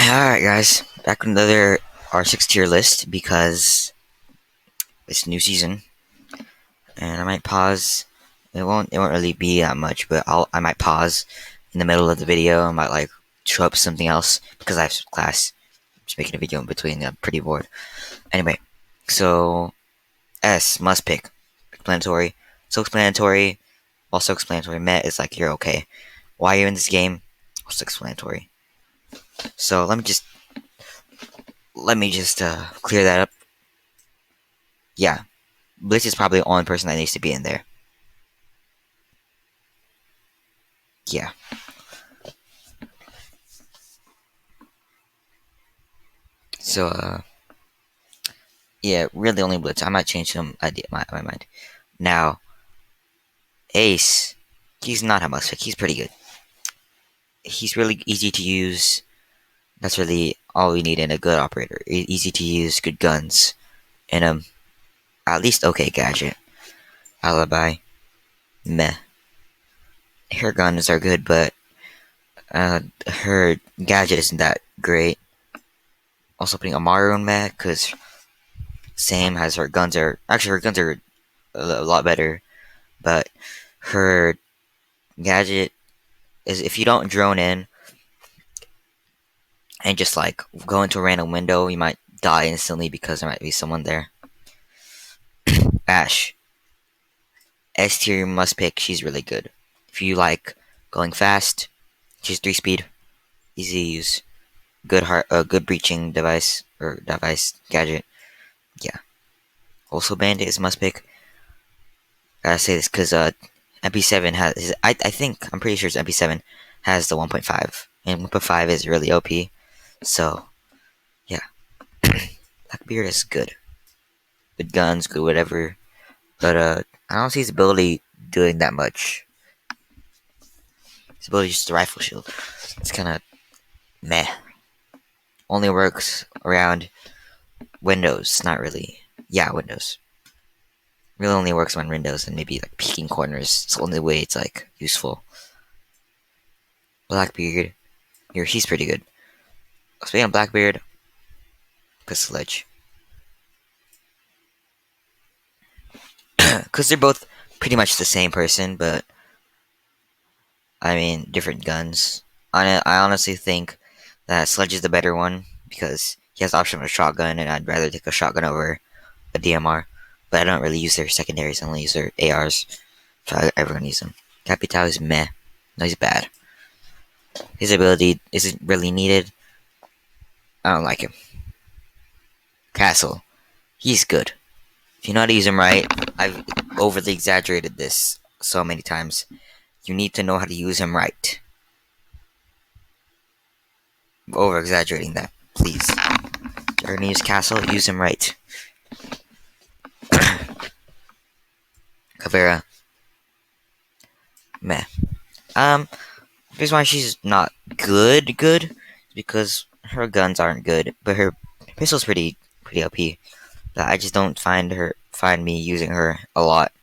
Alright guys, back with another R6 tier list because it's new season and I might pause. It won't really be that much, but I might pause in the middle of the video. I might like show up something else because I have class. I'm just making a video in between. I'm pretty bored. Anyway, so S must pick. Explanatory. So explanatory. Also explanatory. Met is like you're okay. Why you're in this game? Also explanatory. So let me just clear that up. Yeah, Blitz is probably the only person that needs to be in there. Yeah. So, yeah, really only Blitz. I might change my mind. Now, Ace, he's not a must pick. He's pretty good. He's really easy to use. That's really all we need in a good operator. Easy to use, good guns, and at least okay gadget. Alibi, meh. Her guns are good, but her gadget isn't that great. Also putting Amaru in meh, because same as her guns are. Actually, her guns are a lot better, but her gadget is if you don't drone in and just like go into a random window, you might die instantly because there might be someone there. Ash, S tier must pick. She's really good. If you like going fast, she's 3 speed, easy to use, good breaching device gadget. Yeah. Also, Bandit is must pick. Gotta say this because MP7 has. I think I'm pretty sure it's MP7 has the 1.5, and 1.5 is really OP. So yeah, Blackbeard is good. Good guns, good whatever. But I don't see his ability doing that much. His ability is just a rifle shield. It's kind of meh. Only works around windows, not really. Yeah, windows. Really only works on windows and maybe like peeking corners. It's the only way it's like useful. Blackbeard, he's pretty good. Speaking of Blackbeard, Pistol Edge. Because they're both pretty much the same person, but I mean, different guns. I honestly think that Sledge is the better one because he has the option of a shotgun, and I'd rather take a shotgun over a DMR. But I don't really use their secondaries, I only use their ARs. So I ever gonna use them. Capital is meh. No, he's bad. His ability isn't really needed. I don't like him. Castle. He's good. If you know how to use him right, I've overly exaggerated this so many times. You need to know how to use him right. Over exaggerating that, please. You're gonna use Castle, use him right. Caveira, meh. The reason why she's not good is because her guns aren't good, but her pistol's pretty OP. But I just don't find me using her a lot.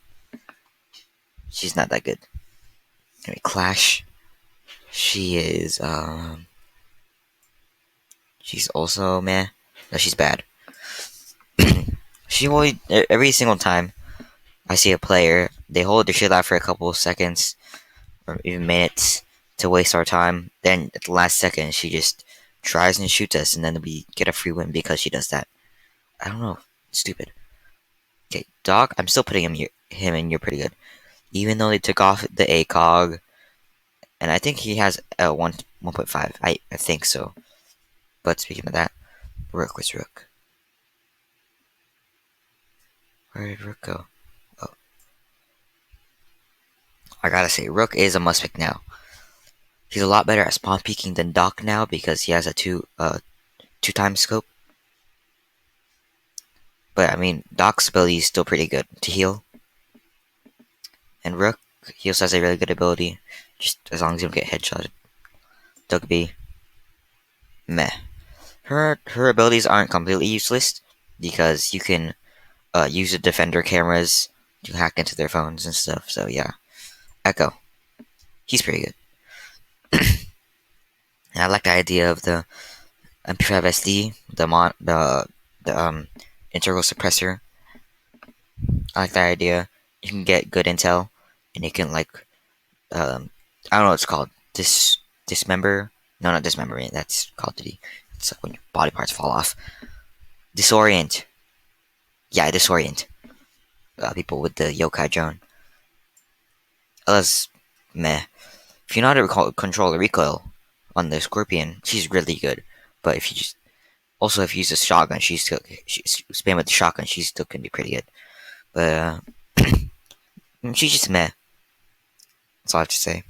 She's not that good. Anyway, Clash. She is she's also meh. No, she's bad. She will every single time I see a player, they hold their shit out for a couple of seconds or even minutes to waste our time. Then at the last second, she just tries and shoots us, and then we get a free win because she does that. I don't know, stupid. Okay, Doc, I'm still putting him in. You're pretty good, even though they took off the ACOG, and I think he has a 1.5. I think so. But speaking of that, Rook was Rook. Where did Rook go? Oh, I gotta say, Rook is a must pick now. He's a lot better at spawn peeking than Doc now because he has a two time scope. But I mean, Doc's ability is still pretty good to heal. And Rook, he also has a really good ability, just as long as you don't get headshotted. Dugby, meh. Her abilities aren't completely useless because you can use the defender cameras to hack into their phones and stuff. So yeah, Echo, he's pretty good. And I like the idea of the MP5SD, the integral suppressor. I like that idea. You can get good intel, and you can like I don't know what it's called. Dismember. No, not dismemberment. That's called the. It's like when your body parts fall off. Disorient. Yeah, disorient. People with the yokai drone. Unless, meh. If you know how to control the recoil on the Scorpion, she's really good. But if you just also if you use a shotgun, she's spam with the shotgun, she still can be pretty good. But she's just meh. That's all I have to say.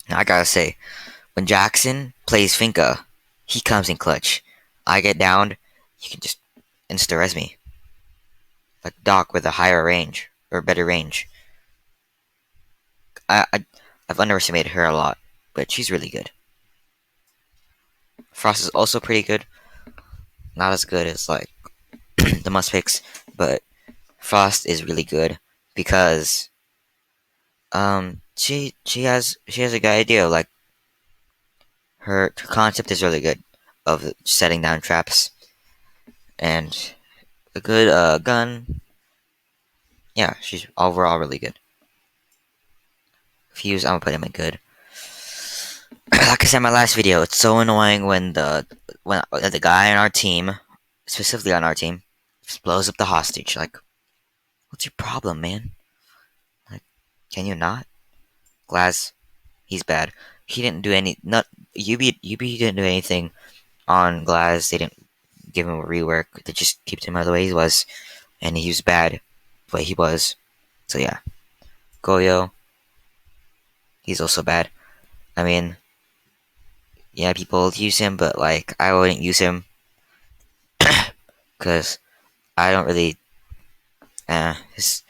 Now, I gotta say, when Jackson plays Finka, he comes in clutch. I get downed, you can just insta-res me. Like Doc with a higher range or better range. I, I I've underestimated her a lot, but she's really good. Frost is also pretty good. Not as good as like the must picks, but Frost is really good because she has a good idea. Like her concept is really good of setting down traps and a good gun. Yeah, she's overall really good. Fuse, I'm gonna put him in good. Like I said in my last video, it's so annoying when the guy on our team, specifically on our team, just blows up the hostage. Like, what's your problem, man? Like, can you not? Glass, he's bad. He didn't do any. Not UB didn't do anything on Glass. They didn't give him a rework. They just kept him out of the way he was, and he was bad, but he was. So yeah, Goyo, he's also bad. I mean, yeah, people use him, but like I wouldn't use him because I don't really. His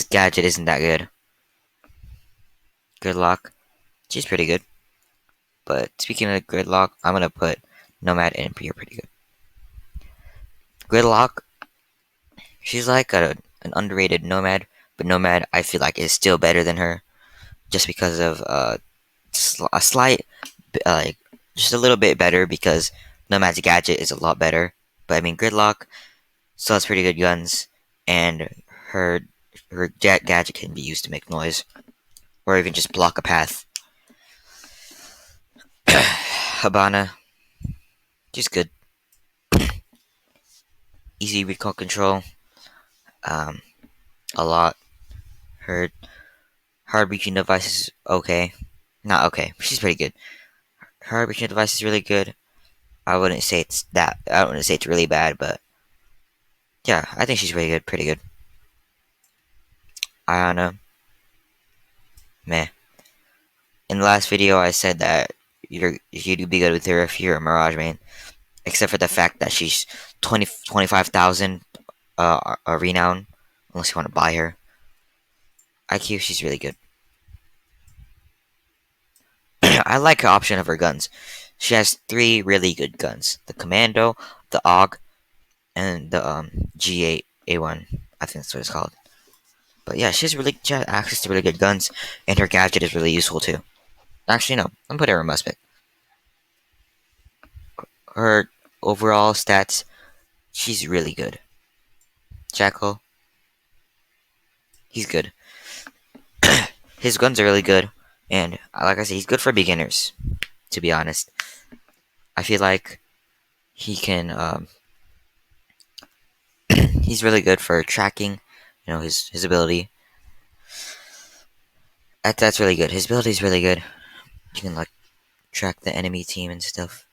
gadget isn't that good. Gridlock, she's pretty good. But speaking of Gridlock, I'm gonna put Nomad in here pretty good. Gridlock, she's like an underrated Nomad, but Nomad I feel like is still better than her, just because of a slight, like just a little bit better because Nomad's gadget is a lot better. But I mean Gridlock still has pretty good guns, and her her gadget can be used to make noise or even just block a path. Habana, she's good. Easy recall control. Um, a lot. Her hard reaching device is okay. Not okay. She's pretty good. Her hard reaching device is really good. I wouldn't say it's that. I wouldn't say it's really bad, but yeah, I think she's really good. Pretty good. Ayana, meh. In the last video, I said that you'd be good with her if you're a Mirage main, except for the fact that she's 25,000 a renown, unless you want to buy her. IQ, she's really good. I like her option of her guns. She has three really good guns: the Commando, the AUG, and the G8 A1. I think that's what it's called. But yeah, she has access to really good guns, and her gadget is really useful too. Actually, no, I'm putting her in must pick. Her overall stats, she's really good. Jackal, he's good. His guns are really good, and like I said, he's good for beginners. To be honest, I feel like he can. He's really good for tracking. You know his ability. That's really good. His ability is really good. You can like track the enemy team and stuff.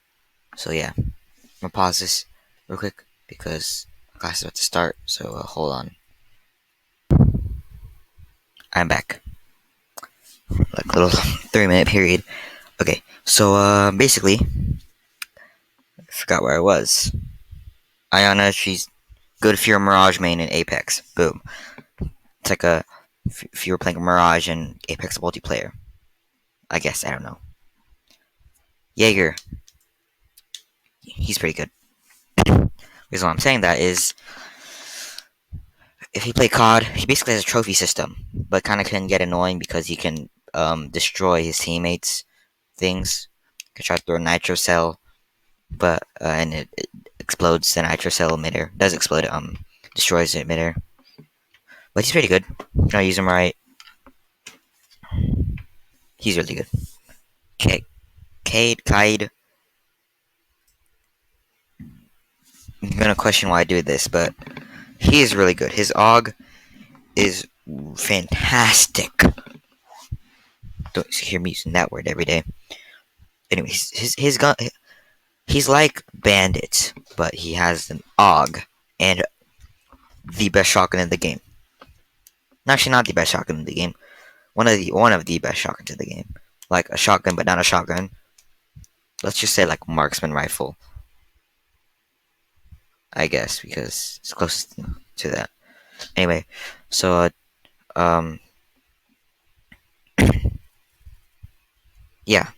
So yeah, I'm gonna pause this real quick because class is about to start. So hold on. I'm back. Like a little 3 minute period. Okay, so basically, I forgot where I was. Ayana, she's good if you're a Mirage main in Apex. Boom. It's like if you were playing a Mirage in Apex multiplayer. I guess I don't know. Jager, he's pretty good. The reason why I'm saying that is if you play COD, he basically has a trophy system, but kind of can get annoying because he can destroy his teammates' things. Can try to throw a nitro cell, but and it explodes the nitro cell midair. Does explode it, destroys it midair. But he's pretty good. If I use him right, he's really good. Cade. I'm gonna question why I do this, but he is really good. His AUG is fantastic. Don't hear me using that word every day. Anyways, his gun. He's like Bandit, but he has an AUG and the best shotgun in the game. Actually, not the best shotgun in the game. One of the best shotguns in the game. Like a shotgun, but not a shotgun. Let's just say like marksman rifle. I guess because it's closest to that. Anyway, so yeah,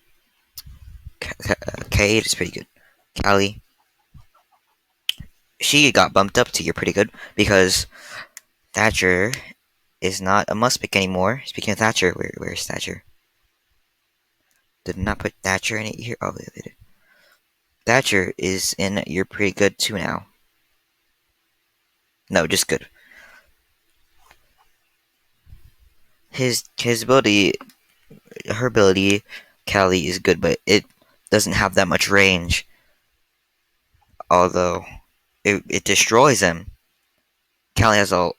Cade is pretty good. Callie, she got bumped up to you're pretty good because Thatcher is not a must pick anymore. Speaking of Thatcher, where's Thatcher? Did not put Thatcher in it here. Oh, they did. Thatcher is in you're pretty good too now. No, just good. His ability, her ability, Callie is good, but it doesn't have that much range. Although it destroys them. Callie has a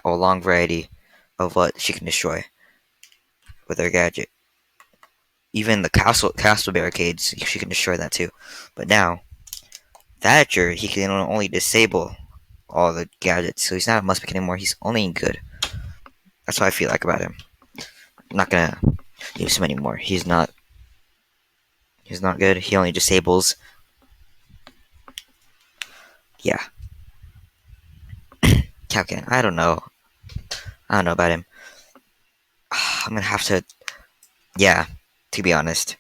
long variety of what she can destroy with her gadget. Even the castle barricades, she can destroy that too. But now, Thatcher, he can only disable all the gadgets, so he's not a must pick anymore. He's only good. That's what I feel like about him. I'm not gonna use him anymore. He's not good. He only disables. Yeah. Capcan. I don't know. I don't know about him. I'm gonna have to. Yeah, to be honest,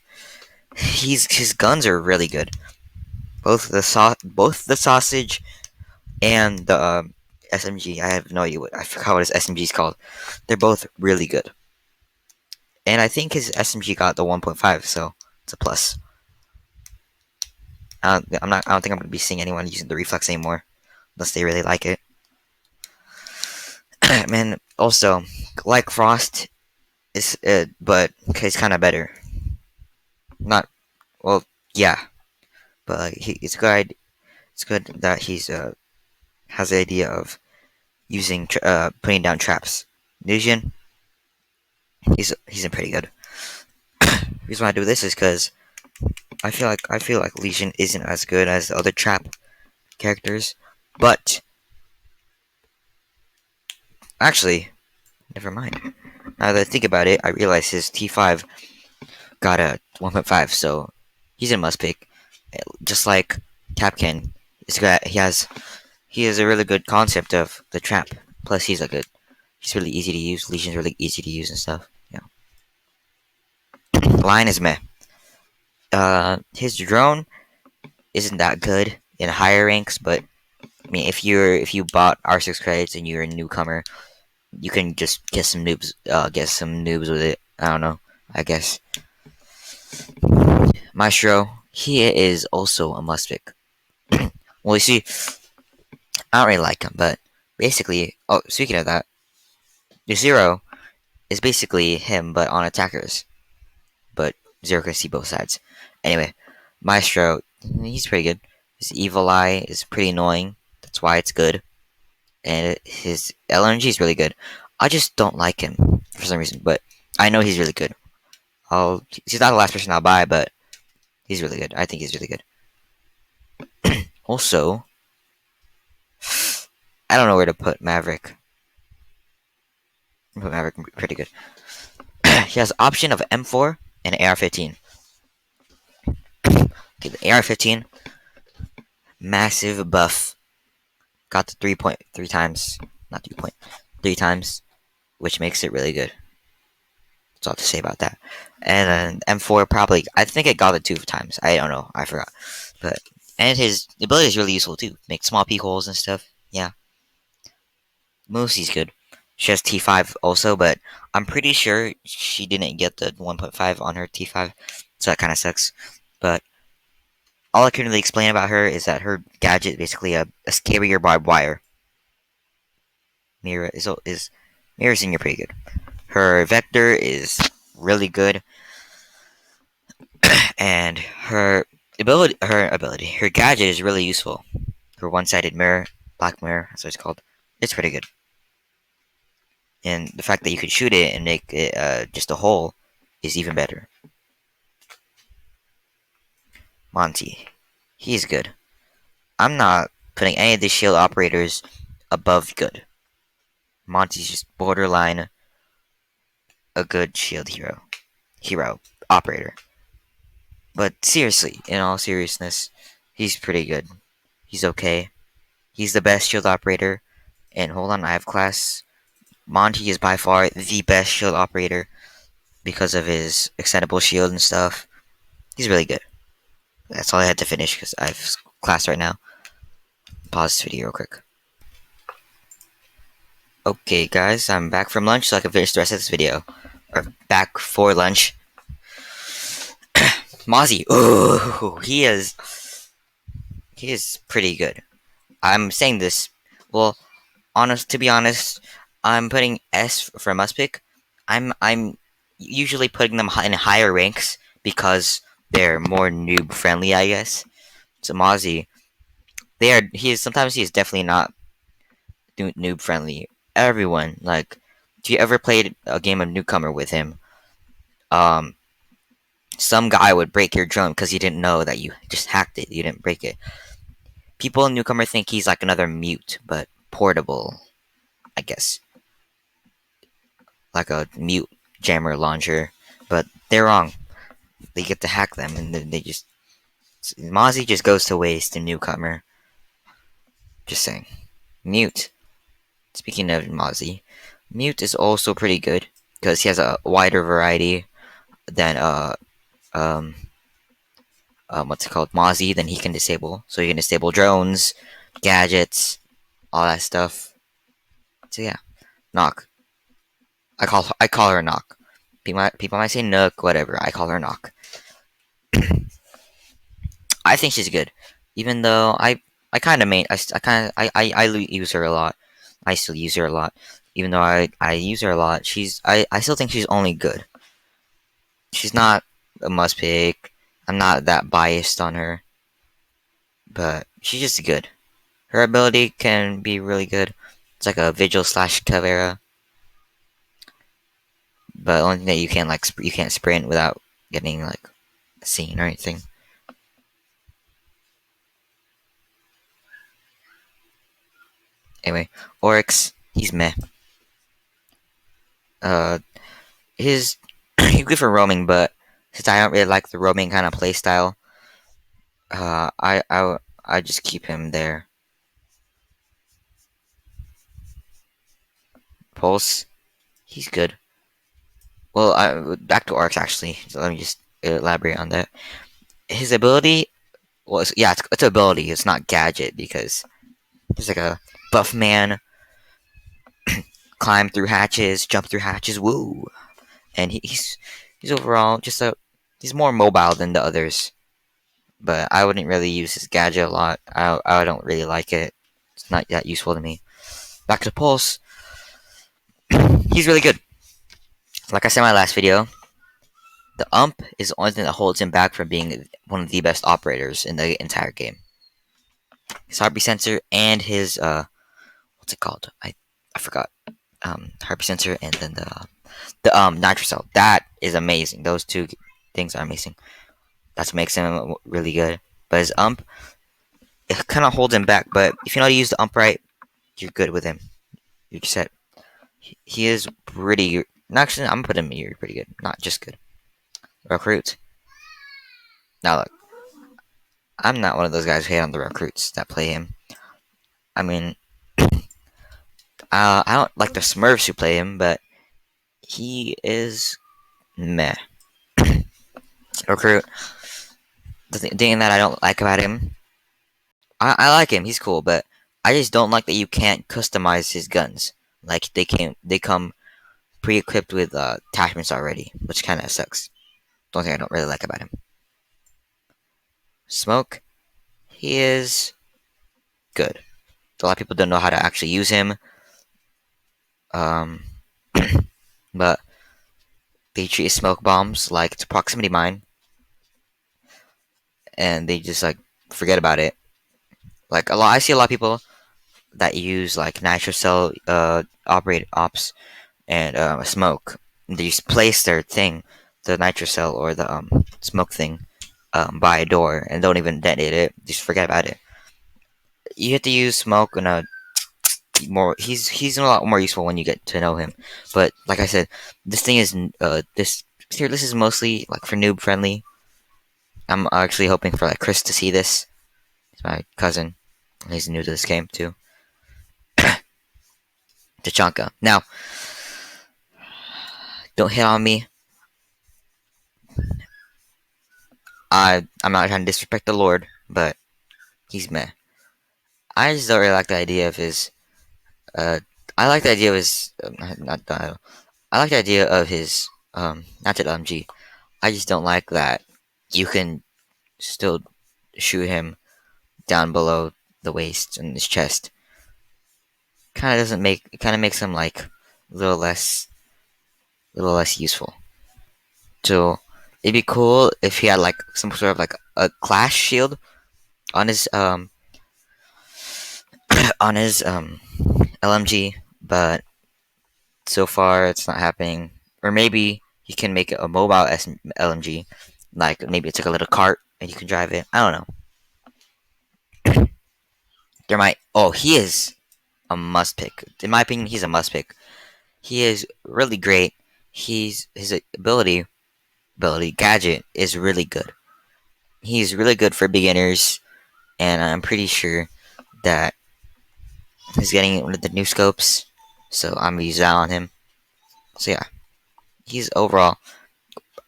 his guns are really good. Both the sausage and the SMG. I have no idea I forgot what his SMG is called. They're both really good. And I think his SMG got the 1.5, so it's a plus. I don't think I'm gonna be seeing anyone using the reflex anymore, unless they really like it. Man, also like Frost is, but he's kind of better. Not well, yeah, but it's good. It's good that he's has the idea of using putting down traps. Legion, he's in pretty good. The reason why I do this is because I feel like Legion isn't as good as the other trap characters, but actually, never mind. Now that I think about it, I realize his T5 got a 1.5, so he's a must pick. Just like Capcan, he has a really good concept of the trap. Plus, he's really easy to use. Legion's really easy to use and stuff. Yeah. Lion is meh. His drone isn't that good in higher ranks, but I mean, if you bought R6 credits and you're a newcomer, you can just get some noobs with it. I don't know. I guess Maestro, he is also a must pick. Well, you see, I don't really like him, but basically, oh, speaking of that, your Zero is basically him, but on attackers. But Zero can see both sides. Anyway, Maestro, he's pretty good. His Evil Eye is pretty annoying. That's why it's good. And his LNG is really good. I just don't like him for some reason, but I know he's really good. He's not the last person I'll buy, but he's really good. I think he's really good. Also, I don't know where to put Maverick. Put Maverick pretty good. He has option of M4 and AR-15. Okay, the AR-15, massive buff. Got the 3.3 times, not 3 times, which makes it really good. That's all to say about that. And then M4 probably, I think it got it 2 times. I don't know, I forgot. And his ability is really useful too. Make small peek holes and stuff. Yeah. Moosey's good. She has T5 also, but I'm pretty sure she didn't get the 1.5 on her T5, so that kind of sucks. but all I can really explain about her is that her gadget is basically a scarier barbed wire. Mira is Mira's senior pretty good. Her vector is really good, and her gadget is really useful. Her one-sided mirror, black mirror, that's what it's called. It's pretty good, and the fact that you can shoot it and make it just a hole is even better. Monty, he's good. I'm not putting any of the shield operators above good. Monty's just borderline a good shield hero operator. But seriously, in all seriousness, he's pretty good. He's okay. He's the best shield operator. And hold on, I have class. Monty is by far the best shield operator because of his extendable shield and stuff. He's really good. That's all I had to finish because I have class right now. Pause this video real quick. Okay, guys, I'm back from lunch so I can finish the rest of this video. Or back for lunch. Mozzie, ooh, he is pretty good. I'm saying this, well, to be honest, I'm putting S for must pick. I'm usually putting them in higher ranks because they're more noob friendly, I guess. So Mozzie, sometimes he is definitely not noob friendly. Everyone, like, if you ever played a game of newcomer with him, um, some guy would break your drone because he didn't know that you just hacked it. You didn't break it. People in newcomer think he's like another mute, but portable, I guess, like a mute jammer launcher. But they're wrong. They get to hack them, and then Mozzie just goes to waste in newcomer. Just saying. Mute. Speaking of Mozzie, mute is also pretty good because he has a wider variety than um what's it called, Mozzie. Then he can disable. So you can disable drones, gadgets, all that stuff. So yeah, knock. I call her knock. People might say nook, whatever. I call her knock. I think she's good, even though I kind of main I kind of I use her a lot. I still use her a lot, even though I use her a lot. I still think she's only good. She's not a must pick. I'm not that biased on her, but she's just good. Her ability can be really good. It's like a Vigil slash Caveira, but the only thing that you can't sprint without getting like seen or anything. Anyway, Oryx, he's meh. Uh, his he's good for roaming, but since I don't really like the roaming kind of play style, I just keep him there. Pulse, he's good. Well, back to Oryx actually. So let me just elaborate on that. His ability, well, it's ability. It's not gadget because he's like a buff man, climb through hatches, jump through hatches, woo, and he's overall just he's more mobile than the others. But I wouldn't really use his gadget a lot. I don't really like it. It's not that useful to me. Back to Pulse. He's really good. Like I said in my last video, the ump is the only thing that holds him back from being one of the best operators in the entire game. His heartbeat sensor and his what's it called? I forgot. Heartbeat sensor and then the nitrocell. That is amazing. Those two things are amazing. That's what makes him really good. But his ump, it kind of holds him back. But if you know how to use the ump right, you're good with him. You're set. He is pretty. Actually, I'm gonna put him here pretty good, not just good. Recruit. Now look, I'm not one of those guys who hate on the recruits that play him. I mean, I don't like the Smurfs who play him, but he is meh. Recruit. The thing that I don't like about him, I like him. He's cool, but I just don't like that you can't customize his guns. Like they come pre-equipped with attachments already, which kind of sucks. Don't think I don't really like about him. Smoke, he is good. A lot of people don't know how to actually use him. Um, but they treat smoke bombs like it's a proximity mine, and they just like forget about it. Like a lot, I see a lot of people that use like nitro cell operate ops and smoke. They just place their thing, the nitro cell or the smoke thing, by a door and don't even detonate it. Just forget about it. You have to use smoke in a more. He's a lot more useful when you get to know him. But like I said, this thing is this is mostly like for noob friendly. I'm actually hoping for like Chris to see this. He's my cousin. He's new to this game too. Tachanka. Now, don't hit on me. I'm not trying to disrespect the Lord, but he's meh. I just don't really like the idea of his. Uh, I like the idea of his. Not I like the idea of his. Not that LMG. I just don't like that you can still shoot him down below the waist and his chest. Kind of doesn't make. It kind of makes him like a little less useful. So it'd be cool if he had like some sort of like a clash shield on his on his LMG, but so far it's not happening. Or maybe you can make it a mobile LMG, like maybe it's like a little cart and you can drive it. I don't know. There might. Oh, he is a must pick. In my opinion, he's a must pick. He is really great. His ability gadget is really good. He's really good for beginners, and I'm pretty sure that he's getting one of the new scopes. So I'm gonna use that on him. So yeah, he's overall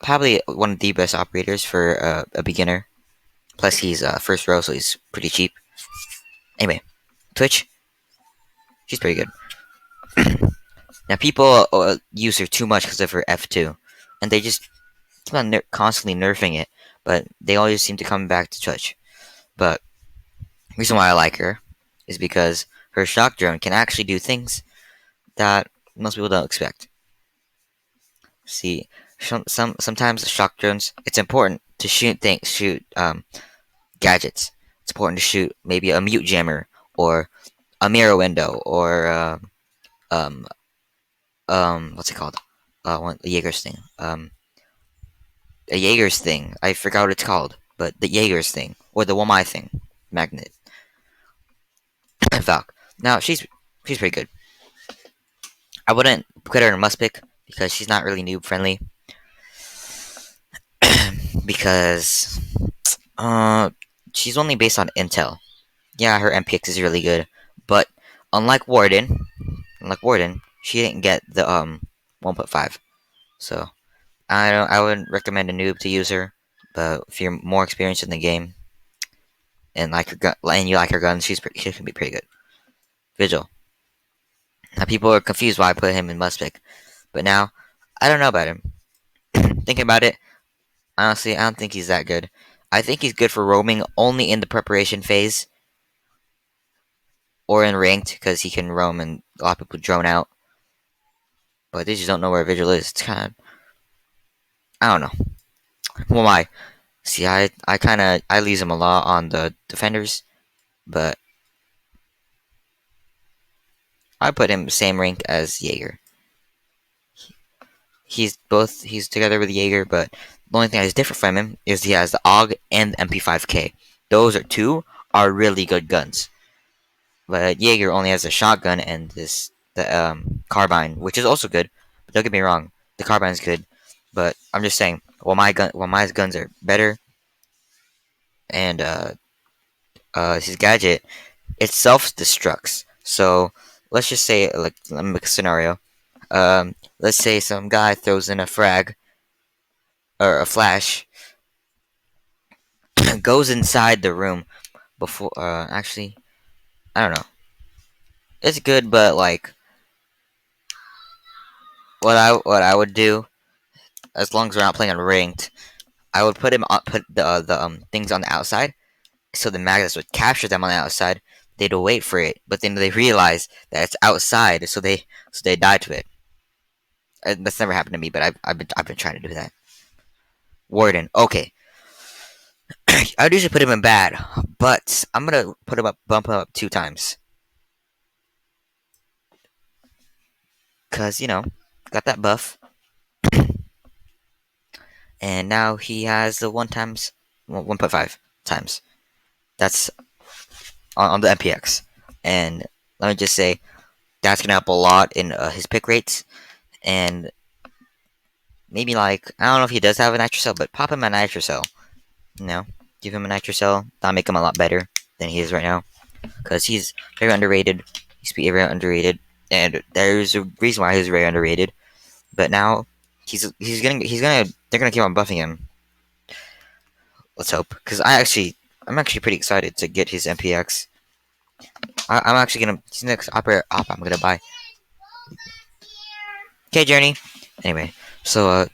probably one of the best operators for a beginner. Plus, he's first row, so he's pretty cheap. Anyway, Twitch, she's pretty good. Now, people use her too much because of her F2, and they just keep on constantly nerfing it, but they always seem to come back to Twitch. But the reason why I like her is because her shock drone can actually do things that most people don't expect. See, sometimes the shock drones, it's important to shoot gadgets. It's important to shoot maybe a mute jammer or a mirror window or um what's it called? A Jager's thing. A Jager's thing. I forgot what it's called, but the Jager's thing or the Womai thing, magnet. Valk. Now she's pretty good. I wouldn't put her in a must pick because she's not really noob friendly. Because uh she's only based on intel. Yeah, her MPX is really good, but unlike Warden, she didn't get the 1.5. So I wouldn't recommend a noob to use her. But if you're more experienced in the game and like her gun, and you like her gun, she can be pretty good. Vigil. Now people are confused why I put him in must pick, but now I don't know about him. Thinking about it, honestly, I don't think he's that good. I think he's good for roaming only in the preparation phase or in ranked because he can roam and a lot of people drone out. But they just don't know where Vigil is. It's kind of I don't know. Well, my see, I kind of I leave him a lot on the defenders, but I put him same rank as Jaeger. He's together with Jaeger, but the only thing that is different from him is he has the AUG and the MP5K. Those are really good guns. But Jaeger only has a shotgun and the carbine, which is also good. But don't get me wrong, the carbine's good. But I'm just saying, while my guns are better, and his gadget, it self destructs. So let's just say, like, let me make a scenario. Let's say some guy throws in a frag or a flash, goes inside the room before. Actually, I don't know. It's good, but like what I would do, as long as we're not playing on ranked, I would put the things on the outside, so the magnets would capture them on the outside. They'd wait for it, but then they realize that it's outside, so they die to it. That's never happened to me, but I've been trying to do that. Warden, okay. I'd usually put him in bad, but I'm gonna put him up, bump him up 2 times, cause got that buff, and now he has the 1.5 times. That's on the MPX, and let me just say that's gonna help a lot in his pick rates, and maybe like I don't know if he does have a nitro cell, but pop him a nitro cell. You know, give him a nitro cell. That'll make him a lot better than he is right now, because he's very underrated. He's very underrated, and there's a reason why he's very underrated. But now they're gonna keep on buffing him. Let's hope, because I'm actually pretty excited to get his MPX. I'm actually gonna his next opera op I'm gonna buy. Okay, Journey. Anyway, so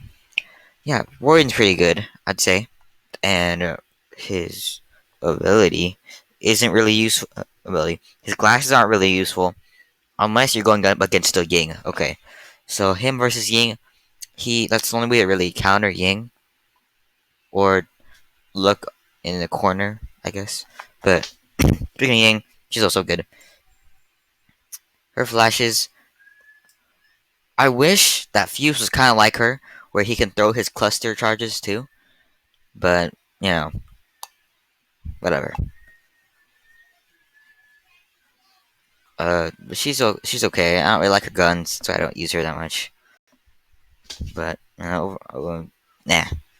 yeah, Warden's pretty good, I'd say, and his ability isn't really useful. Ability, his glasses aren't really useful unless you're going up against a Ying. Okay, so him versus Ying, that's the only way to really counter Ying or look in the corner, I guess. But speaking of Ying, she's also good. Her flashes. I wish that Fuse was kind of like her, where he can throw his cluster charges too. But whatever. She's okay. I don't really like her guns, so I don't use her that much. But nah,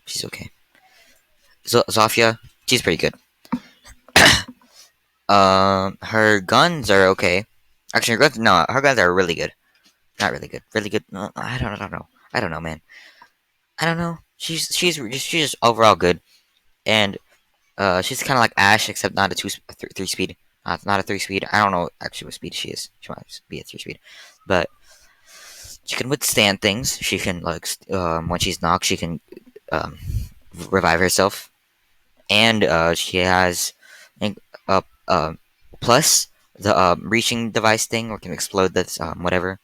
she's okay. Zofia, she's pretty good. Her guns are okay. Actually, her guns are really good. Not really good. Really good. No, I don't know. I don't know, man. I don't know. She's just overall good, and she's kind of like Ash, except not a 3 speed. Not a 3 speed. I don't know actually what speed she is. She might be a 3 speed, but she can withstand things. She can when she's knocked, she can um, revive herself, and she has uh, uh, plus the reaching device thing, or can explode this whatever.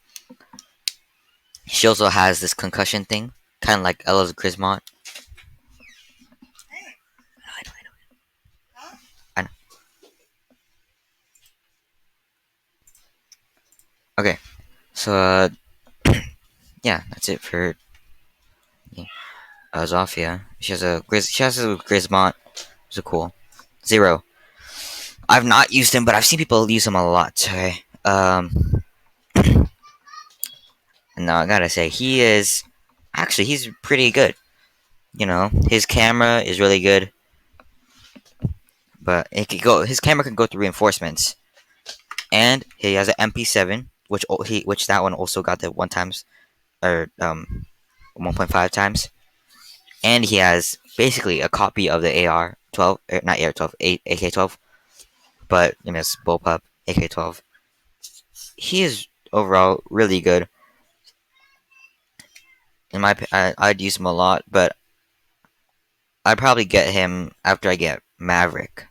She also has this concussion thing, kind of like Ella's Grismont. I know, I know. Okay, so yeah, that's it for Zofia. She has a Grismont. So cool. Zero. I've not used him, but I've seen people use him a lot. Okay. No, I gotta say he's pretty good. His camera is really good, but his camera can go through reinforcements, and he has an MP7, which that one also got the 1 times or 1.5 times, and he has basically a copy of the AR-12, not AR-12, AK-12, but it's bullpup AK-12. He is overall really good. I'd use him a lot, but I'd probably get him after I get Maverick.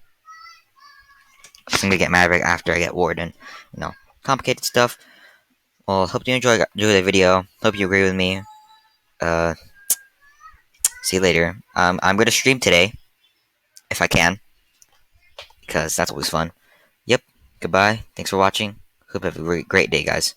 I'm gonna get Maverick after I get Warden. Complicated stuff. Well, hope you enjoy the video. Hope you agree with me. Uh, See you later. I'm gonna stream today if I can, because that's always fun. Yep. Goodbye. Thanks for watching. Hope you have a great day, guys.